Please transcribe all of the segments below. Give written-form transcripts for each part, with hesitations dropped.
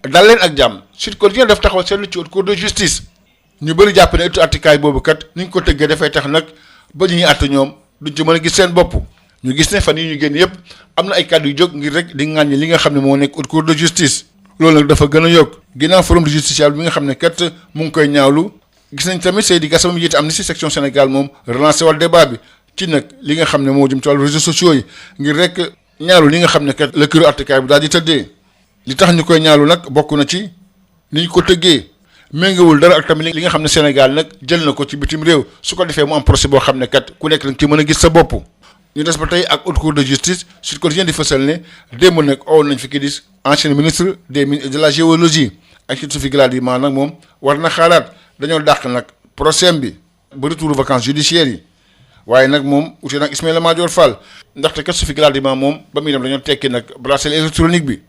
dal leen ak jàmm Sud Quotidien daf taxaw seetlu ci haute cour de justice ñu bëri jàpp ne ëttu attikaay boobu kat ni ñu ko tëggee dafay tax nag ba ñu ñuy àtt ñoom duñ ci mën a gis seen bopp ñu gis ne fan yi ñu génn yëpp am na ay kàddu yu jóg ngir rek di ŋàññi li nga xam ne moo nekk haute cour de justice loolu nag dafa gën a yokk ginnaaw forum du justiciable bi nga xam ne kat mu ngi koy ñaawlu gis nañ tamit Seydi Gassama mi jiite Amnesty section Sénégal moom relancé wal débat bi ci nag li nga xam ne moo jëm ci wàllu réseaux sociaux yi ngir rek ñaalu li nga xam ne kat la këru attikaay bi daal di tëddee li tax ñu koy ñaalu nag bokk na ci ni ñu ko tëggee méngawul dara ak tamit li nga xam ne Sénégal nag jël na ko ci bitim réew su ko defee mu am procès boo xam ne kat ku nekk nag ci mën a gis sa bopp ñu des ba tey ak haute cour de justice Sud Quotidien di fësal ne démb nag owoon nañ fi kii di ancien ministre de la géologie ak ci Sophie Gladima nag moom war na xaaraat dañoo dàq nag procès bi ba retour vacances judiciaires yi waaye nag moom ute nag Ismaïla Madior Fall ndaxte kat Sophie Gladima moom ba muy dem dañoo tekki nag bracelet électronique bi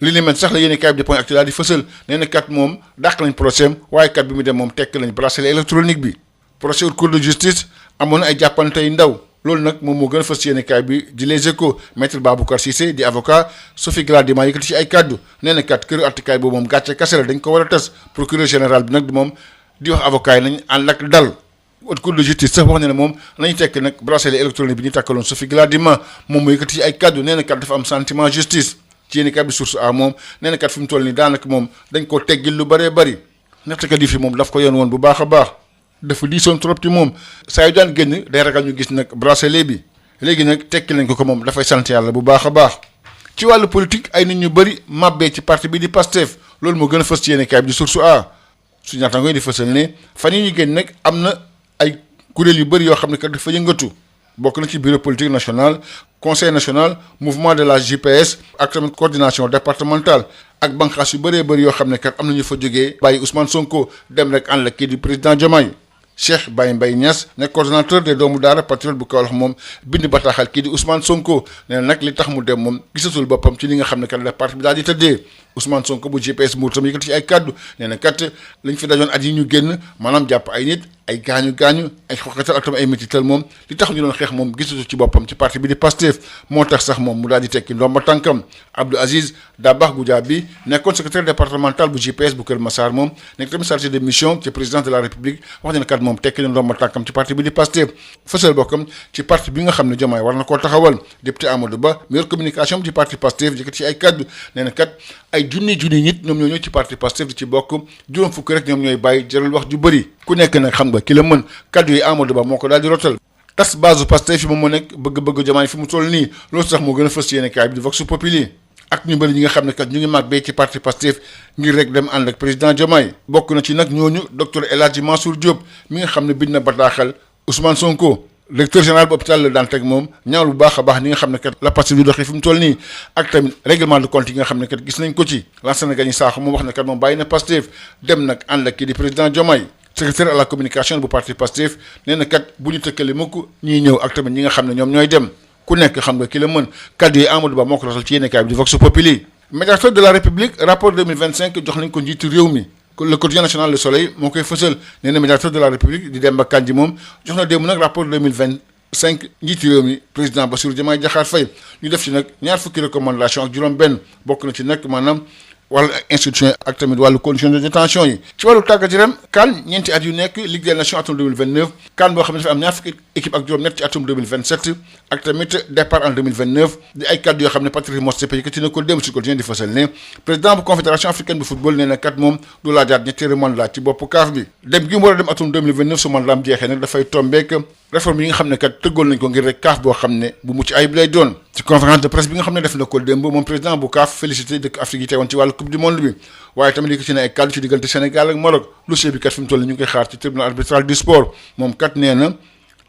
li ni mel sax la yéen kaay bi di point actu daal di fësal nee na kat moom dàq nañ procès am waaye kat bi mu dem moom tekki nañ bracelet électronique bi procès haute cour de justice amoon na ay jàppante yu ndaw loolu nag moom moo gën a fës ci yéen kaay bi di Les Échos maître Baboucar Cissé di avocat Sophie Gladima yëkkati ci ay kàddu nee na kat këru attikaay boobu moom gàcce kase la dañ ko war a tas procureur général bi nag moom di wax avocat yi nañ ànd ak dal haute cour de justice sax wax ne ne moom nañu tekk nag bracelet électronique bi ñu takkaloon Sophie Gladima moom moo yëkkati ci ay kàddu nee na kat dafa am sentiment justice ci yéen kaay bi source a moom nee na kat fi mu toll nii daanaka moom dañ koo teggil lu bëree bëri ndaxte kat yi fi moom daf ko yoon woon bu baax a baax dafa diisoon trop ci moom saa yu daan génn day ragal ñu gis nag bracelet bi léegi nag tekki nañ ko moom dafay sant yàlla bu baax a baax ci wàllu politique ay nit ñu bëri màbbee ci parti bi di Pastef loolu moo gën a fës ci yéen kaay bi di source a su ñaata ngoy di fësal ne fan yi ñu génn nag am na ay kuréel yu bëri yoo xam ne kat dafa yëngatu bokk na ci bureau politique national conseil national mouvement de la JPS ak tamit coordination départementale ak banqaas yu bëree bëri yoo xam ne kat am na ñu fa jógee bàyyi Ousmane Sonko dem rek ànd la kii di président Diomaye Cheikh Baye Mbaye Niass nekk coordonnateur des doomu daara patriote bu Kaolack moom bind bataaxal kii di Ousmane Sonko nee na nag li tax mu dem moom gisatul boppam ci li nga xam ne kat la parti bi daal di tëddee Ousmane Sonko bu GPS Mbour tam yëkkati ci ay kàddu nee na kat lañ fi dajoon at yi ñu génn maanaam jàpp ay nit ay gaañu ay xoqatal ak tam ay métital moom li tax ñu doon xeex moom gisatul ci boppam ci parti bi di Pastef moo tax sax moom mu daal di tekki ndomba tànkam Abdou Aziz Dabakh Goudiaby nekkoon secrétaire départemental bu GPS bu Kër Massar moom nekk tamit chargé de mission ci président de la République wax ne kat moom tekki na ndomba tànkam ci parti bi di Pastef fësal bokkam ci parti bi nga xam ne Diomaye war na koo taxawal député Amadou Ba meilleure communication ci parti Pastef yëkkati ci ay kaddu nee na kat ay junni nit ñoom ñoo ñëw ci parti Pastef di ci bokk juróom fukk rek ñoom ñooy bàyyi jëral wax ju bëri ku nekk nag xam nga ki la mën kaddu yi Amadou Ba moo ko daal di rotal tas base Pastef fi moom moo nekk bëgg-bëgg Diomaye fi mu toll nii loolu sax moo gën a fës yéene kaay bi di Vox Populi ak ñu bëri ñi nga xam ne kat ñu ngi mag bee ci parti Pastef ngir rek dem ànd ak président Diomaye bokk na ci nag ñooñu docteur El Hadji Mansour Diop mi nga xam ne bind na bataaxal Ousmane Sonko directeur général bu hôpital la daan teg moom ñaaw lu baax a baax ni nga xam ne kat la Pastef di doxee fi mu toll nii ak tamit règlement de compte yi nga xam ne kat gis nañ ko ci Lansana Gagny Sakho moom wax ne kat moom bàyyi na Pastef dem nag ànd ak kii di président Diomaye secrétaire à la communication bu parti Pastef nee na kat bu ñu tëkkale mukk ñiy ñëw ak tamit ñi nga xam ne ñoom ñooy dem ku nekk xam nga ki la mën kaddu yi Amadou Ba moo ko rotal ci yéenekaay bi di Vox Populi médiateur de la République rapport 2025 jox nañ ko njiitu réew mi le quotidien national Le Soleil moo koy fësal nee na médiateur de la République di Demba Kandji moom jox na démb nag rapport 2025 njiitu réew mi président Bassirou Diomaye Diakhar Faye ñu def ci nag ñaar fukki recommandation ak juróom benn bokk na ci nag maanaam wàllu institution ak tamit wàllu condition de détention yi ci wàllu tàggat yaram CAN ñeenti at yu nekk Ligue des Nations atum 2029 CAN boo xam ne dafa am ñaar fukki équipe ak juróom-ñett ci atum 2027 ak tamit départ en 2029 di ay kàddu yoo xam ne Patrice Motsepe yëkkati na ko démb ci quotidien di fasal ne président bu confédération africaine de football nee na kat moom du laajaat ñetteelu mandat ci boppu CAF bi dem gi mu war a dem atum 2029 su mandaam jeexee nag dafay tombeek réforme yi nga xam ne kat tëggoon nañ ko ngir rek CAF boo xam ne bu mucc ayib lay doon ci conférence de presse bi nga xam ne def na ko démb moom président bu CAF félicité dëkk Afrique yi teewoon ci wàllu coupe du monde bi waaye tamit yëkkati na ay kàddu ci diggante Sénégal ak Maroc dossier bi kat fi mu toll ñu ngi koy xaar ci tribunal arbitral du sport moom kat nee na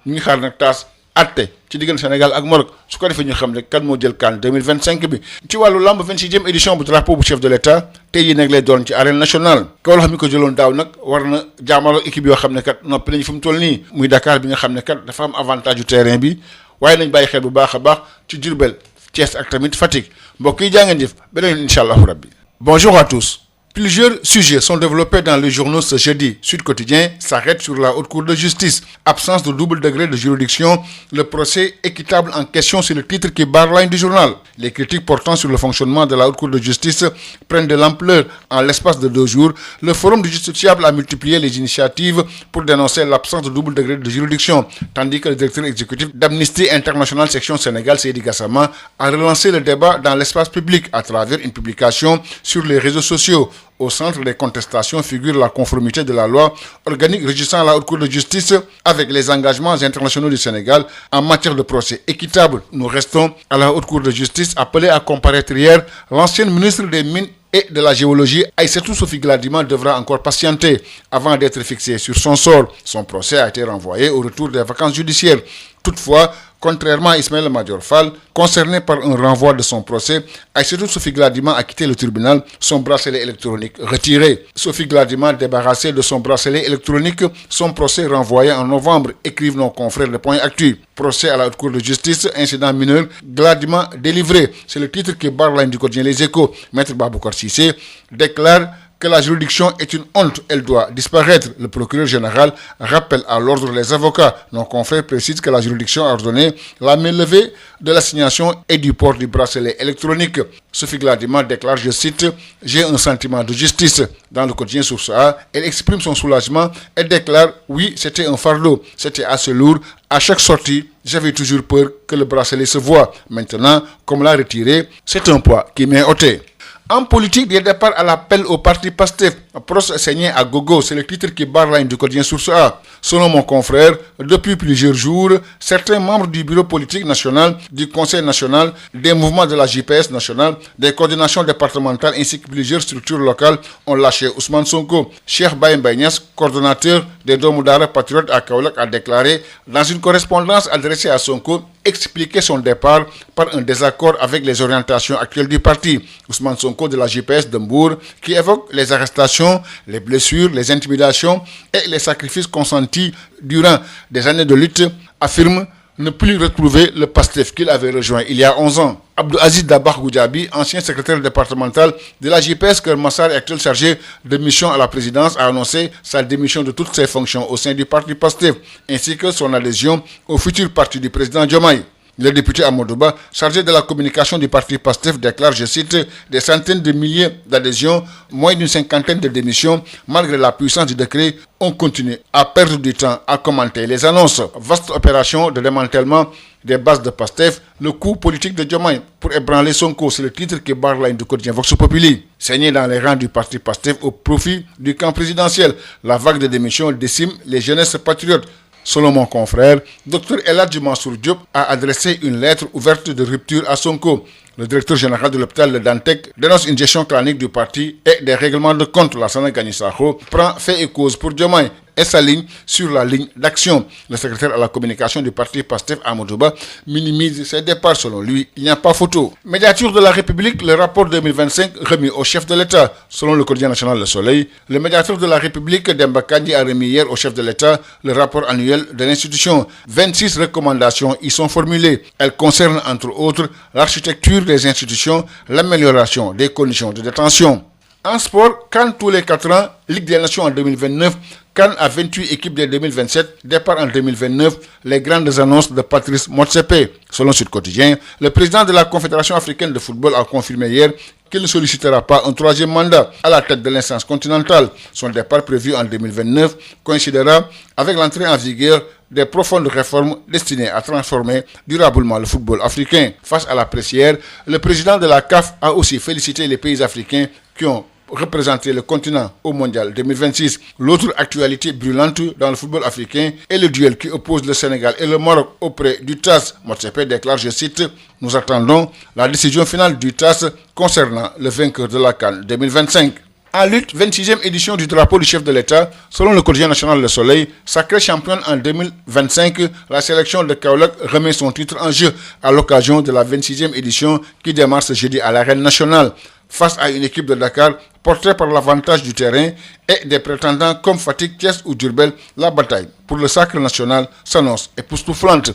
ñu ngi xaar nag taas atte ci diggante Sénégal ak Maroc su ko defee ñu xam rek kan moo jël CAN 2025 bi ci wàllu lamb 26e édition bu drapeau bu chef de l'État tey yi nag lay doon ci arène nationale Kaolack mi ko jëloon daaw nag war na jaamaloo équipe yoo xam ne kat noppi nañu fi mu toll nii muy Dakar bi nga xam ne kat dafa am avantage yu terrain bi waaye nañ bàyyi xel bu baax a baax ci Diourbel Thiès ak tamit Fatick mbokk yi jaa ngeen jëf beneen incha allahu rabbi bonjour à tous. Plusieurs sujets sont développés dans les journaux ce jeudi. Sud Quotidien s'arrête sur la Haute Cour de justice. Absence de double degré de juridiction, le procès équitable en question, c'est le titre qui barre la ligne du journal. Les critiques portant sur le fonctionnement de la Haute Cour de justice prennent de l'ampleur. En l'espace de 2 jours, le Forum du justiciable a multiplié les initiatives pour dénoncer l'absence de double degré de juridiction, tandis que le directeur exécutif d'Amnesty International section Sénégal, Seydi Gassama, a relancé le débat dans l'espace public à travers une publication sur les réseaux sociaux. Au centre des contestations figure la conformité de la loi organique régissant la Haute Cour de justice avec les engagements internationaux du Sénégal en matière de procès équitable. Nous restons à la Haute Cour de justice appelée à comparaître hier. L'ancienne ministre des Mines et de la Géologie, Aïssatou Sophie Gladima, devra encore patienter avant d'être fixée sur son sort. Son procès a été renvoyé au retour des vacances judiciaires. Toutefois, contrairement à Ismaël Madior Fall, concerné par un renvoi de son procès, Aïssatou Sophie Gladima a quitté le tribunal, son bracelet électronique retiré. Sophie Gladima, débarrassée de son bracelet électronique, son procès renvoyé en novembre, écrivent nos confrères de Point Actu. Procès à la Haute Cour de justice, incident mineur, Gladima délivré. C'est le titre qui barre la ligne du quotidien Les Échos. Maître Baboucar Cissé déclare que la juridiction est une honte, elle doit disparaître. Le procureur général rappelle à l'ordre les avocats. Nos confrères précisent que la juridiction a ordonné la main levée de l'assignation et du port du bracelet électronique. Sophie Gladima déclare, je cite, « J'ai un sentiment de justice ». Dans le quotidien Source A, elle exprime son soulagement et déclare, « Oui, c'était un fardeau, c'était assez lourd. À chaque sortie, j'avais toujours peur que le bracelet se voie. Maintenant, comme l'a retiré, c'est un poids qui m'est ôté ». En politique, des départs à l'appel au parti PASTEF. Procès saigné à gogo, c'est le titre qui barre la ligne du quotidien Source A. Selon mon confrère, depuis plusieurs jours, certains membres du bureau politique national, du conseil national, des mouvements de la JPS nationale, des coordinations départementales ainsi que plusieurs structures locales ont lâché Ousmane Sonko. Cheikh Baye Mbaye, coordonnateur des Domoudara Patriotes à Kaolack, a déclaré dans une correspondance adressée à Sonko expliquer son départ par un désaccord avec les orientations actuelles du parti. Ousmane Sonko de la JPS de Mbour, qui évoque les arrestations, les blessures, les intimidations et les sacrifices consentis durant des années de lutte, affirme ne plus retrouver le PASTEF qu'il avait rejoint il y a 11 ans. Abdou Aziz Dabakh Goudiaby, ancien secrétaire départemental de la JPS Keur Massar et actuel chargé de mission à la présidence, a annoncé sa démission de toutes ses fonctions au sein du parti PASTEF, ainsi que son adhésion au futur parti du président Diomaye. Le député Amadouba, chargé de la communication du parti PASTEF, déclare, je cite, des centaines de milliers d'adhésions, moins d'une cinquantaine de démissions. Malgré la puissance du décret, on continue à perdre du temps à commenter les annonces. Vaste opération de démantèlement des bases de PASTEF, le coup politique de Diomaye pour ébranler Sonko, c'est le titre qui barre la ligne du quotidien Vox Populi. Saigné dans les rangs du parti PASTEF au profit du camp présidentiel, la vague de démissions décime les jeunesses patriotes. Selon mon confrère, Dr Eladji Mansour Diop a adressé une lettre ouverte de rupture à Sonko. Le directeur général de l'hôpital de Dantec dénonce une gestion clanique du parti et des règlements de compte. Lassana Gagny Sakho prend fait et cause pour Diomaye et s'aligne sur la ligne d'action. Le secrétaire à la communication du parti PASTEF, Amadouba, minimise ses départs. Selon lui, il n'y a pas photo. Médiature de la République, le rapport 2025 remis au chef de l'État. Selon le quotidien national Le Soleil, le médiateur de la République, Demba Kandji, a remis hier au chef de l'État le rapport annuel de l'institution. 26 recommandations y sont formulées. Elles concernent entre autres l'architecture des institutions, l'amélioration des conditions de détention. En sport, CAN tous les 4 ans, Ligue des Nations en 2029, CAN à 28 équipes dès 2027, départ en 2029, les grandes annonces de Patrice Motsepe. Selon Sud Quotidien, le président de la Confédération africaine de football a confirmé hier qu'il ne sollicitera pas un 3e mandat à la tête de l'instance continentale. Son départ prévu en 2029 coïncidera avec l'entrée en vigueur des profondes réformes destinées à transformer durablement le football africain. Face à la presse hier, le président de la CAF a aussi félicité les pays africains qui ont représenté le continent au Mondial 2026. L'autre actualité brûlante dans le football africain est le duel qui oppose le Sénégal et le Maroc auprès du TAS. Motsepe déclare, je cite, « Nous attendons la décision finale du TAS concernant le vainqueur de la CAN 2025 ». En lutte, 26e édition du drapeau du chef de l'État, selon le quotidien national Le Soleil, sacrée championne en 2025, la sélection de Kaolack remet son titre en jeu à l'occasion de la 26e édition qui démarre ce jeudi à l'arène nationale. Face à une équipe de Dakar portée par l'avantage du terrain et des prétendants comme Fatick, Thiès ou Diourbel, la bataille pour le sacre national s'annonce époustouflante.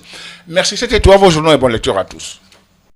Merci, c'était tout, vos journaux et bonne lecture à tous.